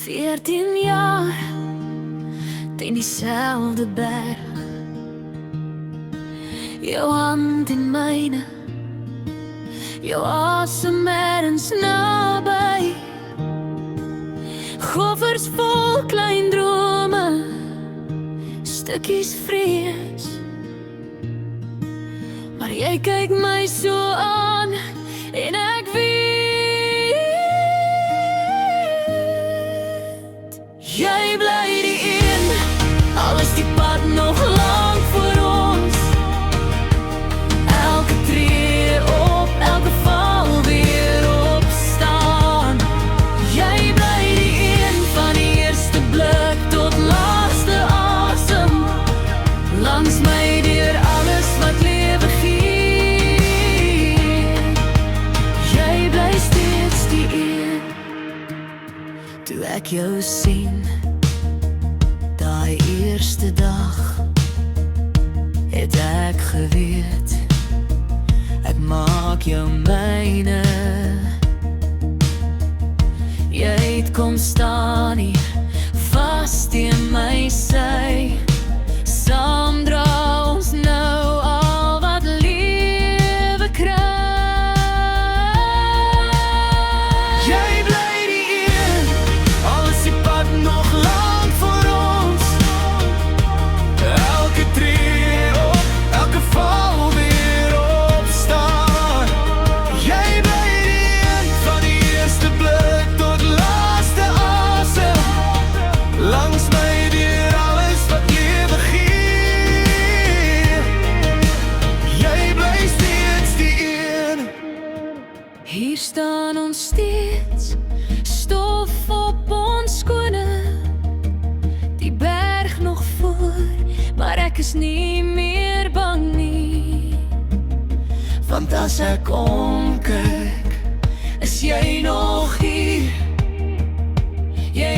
14 jaar, teen diezelfde berg. Jou hand in myne, jou asem ergens naby. Goffers vol klein drome, stukkies vrees. Maar jy kyk my so aan en ek weet, jy bly die een, al is die pad nog lang voor ons. Elke tree op, elke val weer opstaan. Jy bly die een, van die eerste blik tot laaste asem. Langs my deur alles wat lewe gee. Jy bly steeds die een. Toe ek jou sien, daai eerste dag, het ek geweet, ek maak jou myne. Jy het kom staan hier, vast in my sy. Saam dra ons nou al wat lewe kry. Jy bly die een, al is die pad nog lang voor ons. Elke tree op, elke val weer opstaan. Jy bly die een, van die eerste blik tot laaste asem. Langs my deur alles wat lewe gee. Jy bly steeds die een. Hier staan ons steeds, stof op ons skoene. Die berg nog voor, maar ek is nie meer bang nie. Want as ek omkyk, is jy nog hier. Jy